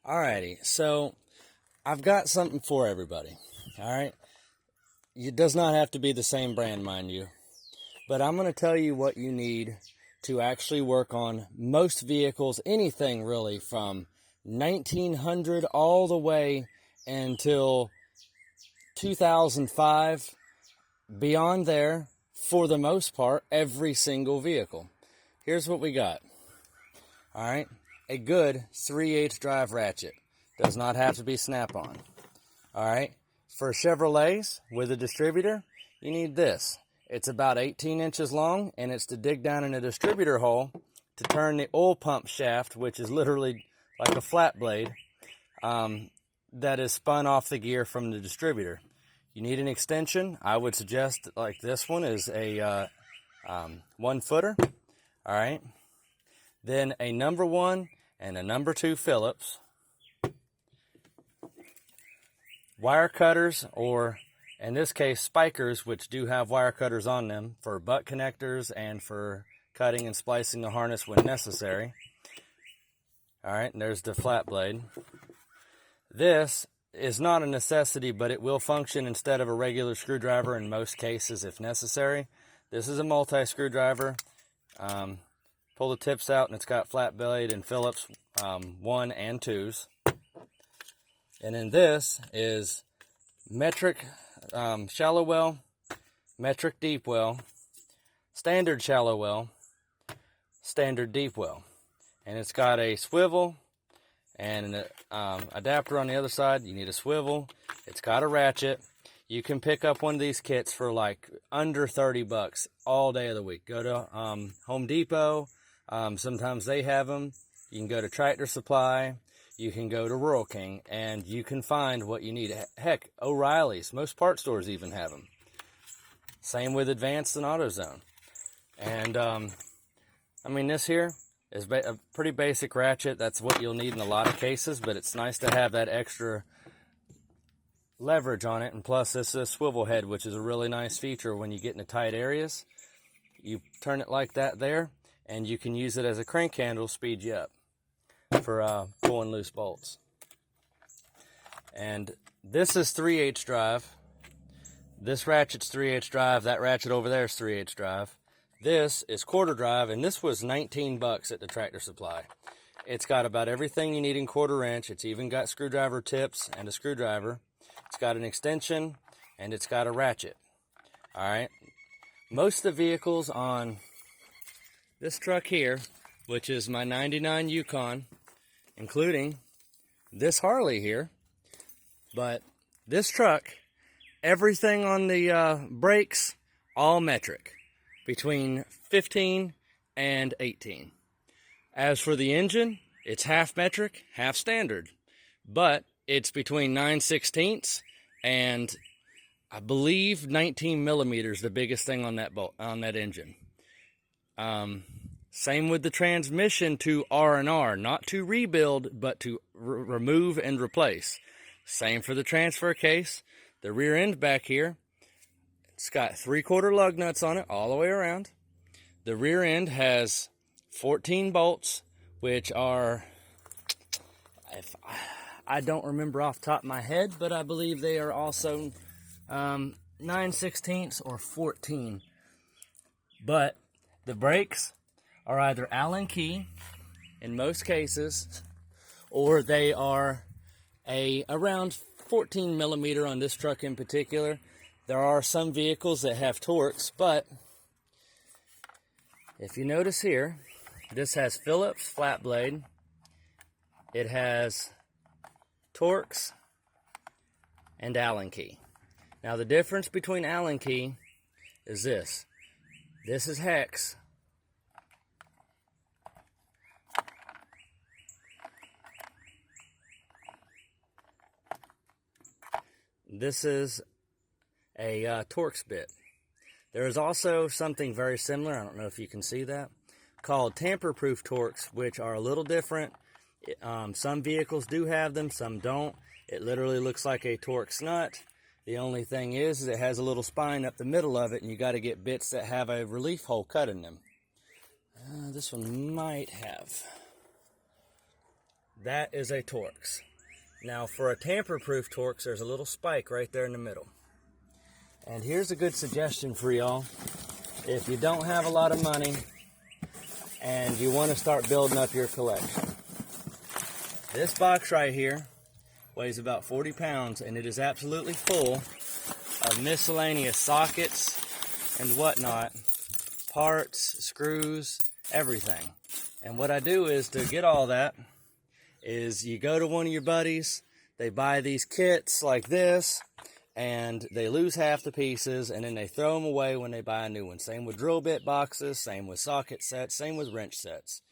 Alrighty, so I've got something for everybody. Alright, it does not have to be the same brand, mind you, but I'm going to tell you what you need to actually work on most vehicles, anything really from 1900 all the way until 2005. Beyond there, for the most part, every single vehicle. Here's what we got. Alright, a good 3/8 drive ratchet. Does not have to be snap-on. Alright, for Chevrolets with a distributor, you need this. It's about 18 inches long, and it's to dig down in a distributor hole to turn the oil pump shaft, which is literally like a flat blade, that is spun off the gear from the distributor. You need an extension. I would suggest, like this one, is a 1-footer. Alright, then a number 1 and a number 2 Phillips. Wire cutters, or in this case spikers, which do have wire cutters on them for butt connectors and for cutting and splicing the harness when necessary. Alright, and there's the flat blade. This is not a necessity, but it will function instead of a regular screwdriver in most cases if necessary. This is a multi-screwdriver. Pull the tips out, and it's got flat blade and Phillips 1 and 2s. And then this is metric shallow well, metric deep well, standard shallow well, standard deep well. And it's got a swivel and an adapter on the other side. You need a swivel. It's got a ratchet. You can pick up one of these kits for like under 30 bucks all day of the week. Go to Home Depot. Sometimes they have them. You can go to Tractor Supply. You can go to Rural King, and you can find what you need. Heck, O'Reilly's. Most part stores even have them. Same with Advanced and AutoZone. And, I mean, this here is a pretty basic ratchet. That's what you'll need in a lot of cases, but it's nice to have that extra leverage on it. And plus, this is a swivel head, which is a really nice feature when you get into tight areas. You turn it like that there, and you can use it as a crank handle, speed you up for pulling loose bolts. And this is 3/8 drive. This ratchet's 3/8 drive. That ratchet over there is 3/8 drive. This is quarter drive, and this was 19 bucks at the Tractor Supply. It's got about everything you need in 1/4 inch. It's even got screwdriver tips and a screwdriver. It's got an extension, and it's got a ratchet. Alright, most of the vehicles on this truck here, which is my 99 Yukon, including this Harley here, but this truck, everything on the brakes, all metric, between 15 and 18. As for the engine, it's half metric, half standard, but it's between 9/16 and I believe 19 millimeters, the biggest thing on that engine. Same with the transmission to R&R, not to rebuild, but to remove and replace. Same for the transfer case. The rear end back here, it's got 3/4 lug nuts on it all the way around. The rear end has 14 bolts, which are, I don't remember off the top of my head, but I believe they are also 9/16 or 14. But the brakes are either Allen key in most cases, or they are around 14 millimeter on this truck in particular. There are some vehicles that have Torx, but if you notice here, this has Phillips flat blade. It has Torx and Allen key. Now the difference between Allen key is this. This is hex. This is a Torx bit. There is also something very similar, I don't know if you can see that, called tamper-proof Torx, which are a little different. Some vehicles do have them, some don't. It literally looks like a Torx nut. The only thing is it has a little spine up the middle of it, and you got to get bits that have a relief hole cut in them. This one might have. that is a Torx. Now for a tamper-proof Torx, there's a little spike right there in the middle. And here's a good suggestion for y'all. If you don't have a lot of money and you want to start building up your collection, this box right here weighs about 40 pounds, and it is absolutely full of miscellaneous sockets and whatnot, parts, screws, everything. And what I do is, to get all that, is you go to one of your buddies, they buy these kits like this, and they lose half the pieces, and then they throw them away when they buy a new one. Same with drill bit boxes, same with socket sets, same with wrench sets.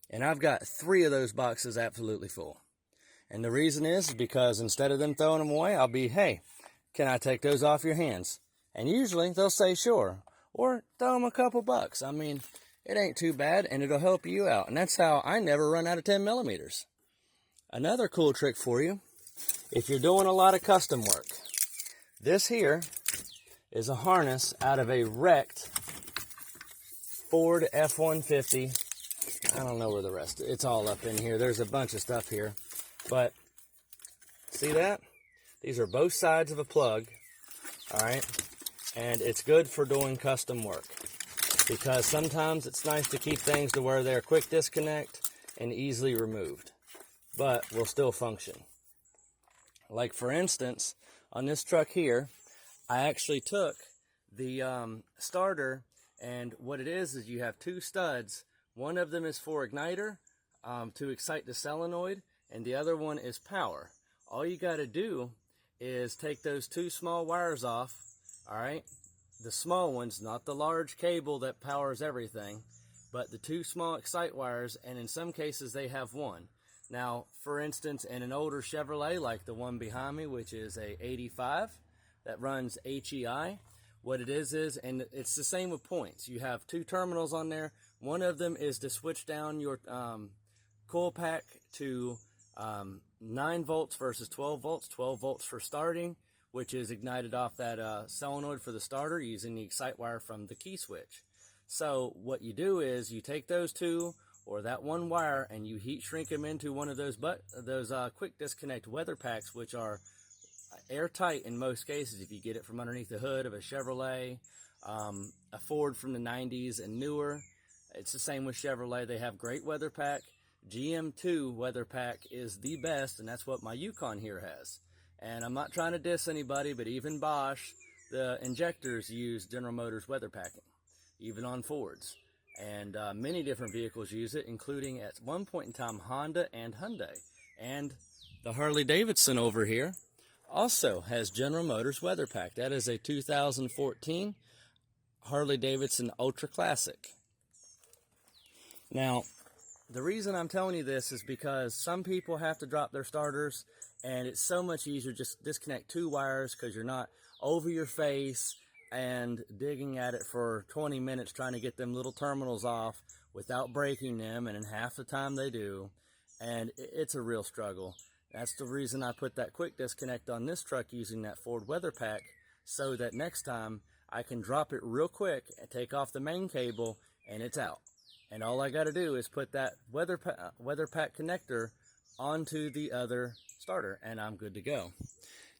And I've got 3 of those boxes absolutely full. And the reason is because instead of them throwing them away, I'll be, hey, can I take those off your hands? And usually they'll say sure, or throw them a couple bucks. I mean, it ain't too bad, and it'll help you out. And that's how I never run out of 10 millimeters. Another cool trick for you, if you're doing a lot of custom work, this here is a harness out of a wrecked Ford F-150. I don't know where the rest, it's all up in here. There's a bunch of stuff here. But see that? These are both sides of a plug, all right? And it's good for doing custom work, because sometimes it's nice to keep things to where they're quick disconnect and easily removed, but will still function. Like for instance, on this truck here, I actually took the starter, and what it is you have 2 studs. One of them is for igniter to excite the solenoid, and the other one is power. All you got to do is take those 2 small wires off, all right? The small ones, not the large cable that powers everything, but the 2 small excite wires, and in some cases they have 1. Now, for instance, in an older Chevrolet like the one behind me, which is a 85 that runs HEI, what it is, and it's the same with points. You have 2 terminals on there. One of them is to switch down your coil pack to 9 volts versus 12 volts. 12 volts for starting, which is ignited off that solenoid for the starter using the excite wire from the key switch. So what you do is you take those 2 or that 1 wire and you heat shrink them into one of those quick disconnect weather packs, which are airtight in most cases if you get it from underneath the hood of a Chevrolet, a Ford from the 90s and newer. It's the same with Chevrolet. They have great weather pack. GM2 weather pack is the best, and that's what my Yukon here has. And I'm not trying to diss anybody, but even Bosch, the injectors, use General Motors weather packing, even on Fords. And many different vehicles use it, including at one point in time Honda and Hyundai. And the Harley Davidson over here also has General Motors weather pack. That is a 2014 Harley Davidson Ultra Classic. Now, the reason I'm telling you this is because some people have to drop their starters, and it's so much easier just disconnect 2 wires, because you're not over your face and digging at it for 20 minutes trying to get them little terminals off without breaking them, and in half the time they do, and it's a real struggle. That's the reason I put that quick disconnect on this truck using that Ford weather pack, so that next time I can drop it real quick and take off the main cable and it's out. And all I got to do is put that weather pack connector onto the other starter, and I'm good to go.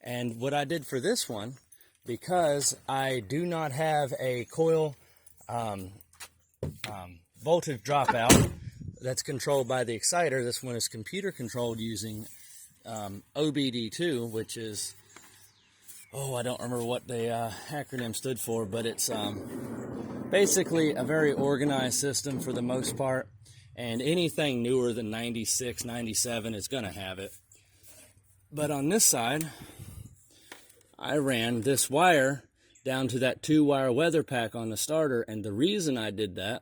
And what I did for this one, because I do not have a coil voltage dropout that's controlled by the exciter, this one is computer controlled using OBD2, which is, I don't remember what the acronym stood for, but it's basically a very organized system for the most part, and anything newer than 96, 97 is going to have it. But on this side, I ran this wire down to that 2-wire weather pack on the starter, and the reason I did that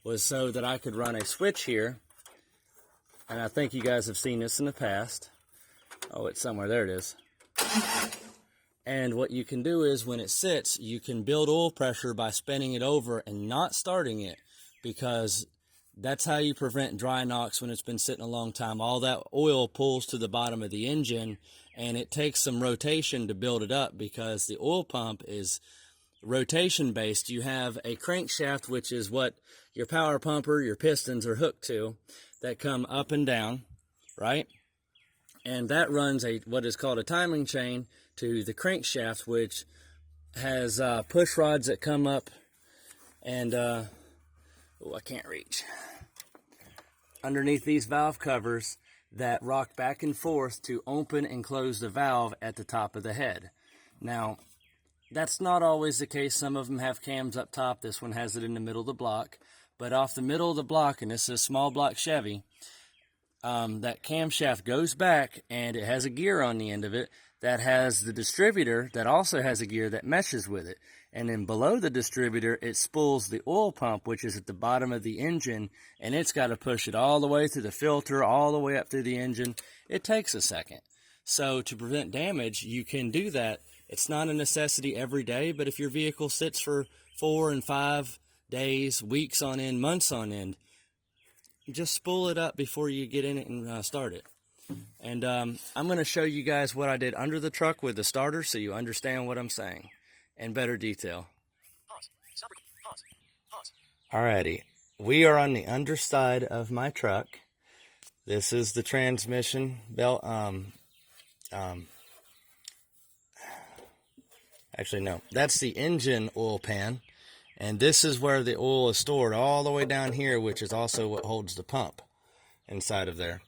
was so that I could run a switch here, and I think you guys have seen this in the past. Oh, it's somewhere, there it is. And what you can do is, when it sits, you can build oil pressure by spinning it over and not starting it, because that's how you prevent dry knocks when it's been sitting a long time. All that oil pulls to the bottom of the engine, and it takes some rotation to build it up, because the oil pump is rotation based. You have a crankshaft, which is what your power pumper, your pistons are hooked to, that come up and down. right? And that runs what is called a timing chain to the crankshaft, which has push rods that come up and I can't reach, underneath these valve covers that rock back and forth to open and close the valve at the top of the head. Now, that's not always the case. Some of them have cams up top. This one has it in the middle of the block. But off the middle of the block, and this is a small block Chevy, that camshaft goes back and it has a gear on the end of it that has the distributor that also has a gear that meshes with it. And then below the distributor, it spools the oil pump, which is at the bottom of the engine, and it's got to push it all the way through the filter, all the way up through the engine. It takes a second. So to prevent damage, you can do that. It's not a necessity every day, but if your vehicle sits for 4 and 5 days, weeks on end, months on end, just spool it up before you get in it and start it. And I'm going to show you guys what I did under the truck with the starter so you understand what I'm saying in better detail. Alrighty, we are on the underside of my truck. This is the transmission belt. Actually, no, that's the engine oil pan. And this is where the oil is stored all the way down here, which is also what holds the pump inside of there.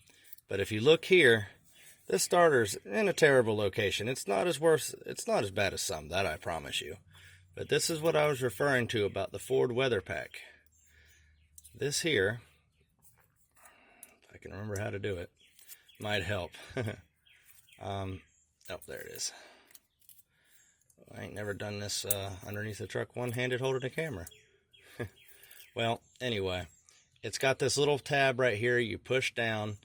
But if you look here, this starter's in a terrible location. It's not as bad as some, that I promise you. But this is what I was referring to about the Ford Weather Pack. This here, if I can remember how to do it, might help. Oh, there it is. I ain't never done this underneath the truck one-handed holding a camera. Well, anyway, it's got this little tab right here. You push down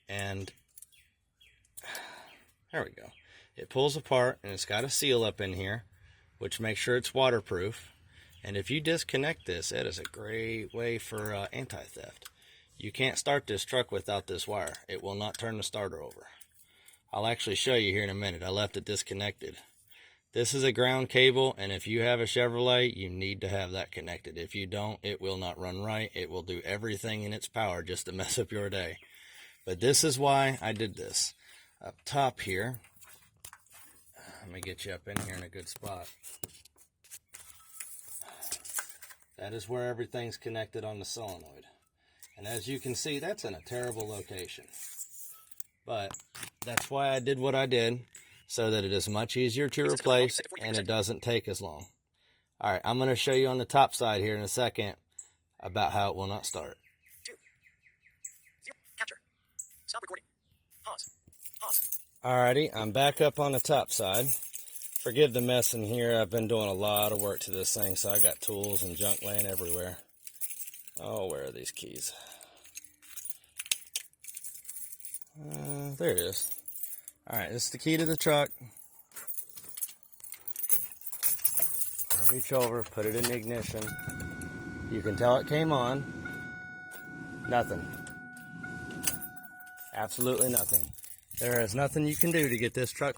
and there we go. It pulls apart and it's got a seal up in here, which makes sure it's waterproof. And if you disconnect this, it is a great way for anti-theft. You can't start this truck without this wire. It will not turn the starter over. I'll actually show you here in a minute. I left it disconnected. This is a ground cable, and if you have a Chevrolet, you need to have that connected. If you don't, it will not run right. It will do everything in its power just to mess up your day. But this is why I did this. Up top here, let me get you up in here in a good spot. That is where everything's connected on the solenoid. And as you can see, that's in a terrible location. But that's why I did what I did, so that it is much easier to replace and it doesn't take as long. Alright, I'm going to show you on the top side here in a second about how it will not start. 2, 0, capture, stop recording, pause. Alrighty, I'm back up on the top side. Forgive the mess in here. I've been doing a lot of work to this thing, so I got tools and junk laying everywhere. Oh, where are these keys? There it is. Alright, this is the key to the truck. I reach over, put it in the ignition. You can tell it came on. Nothing. Absolutely nothing. There is nothing you can do to get this truck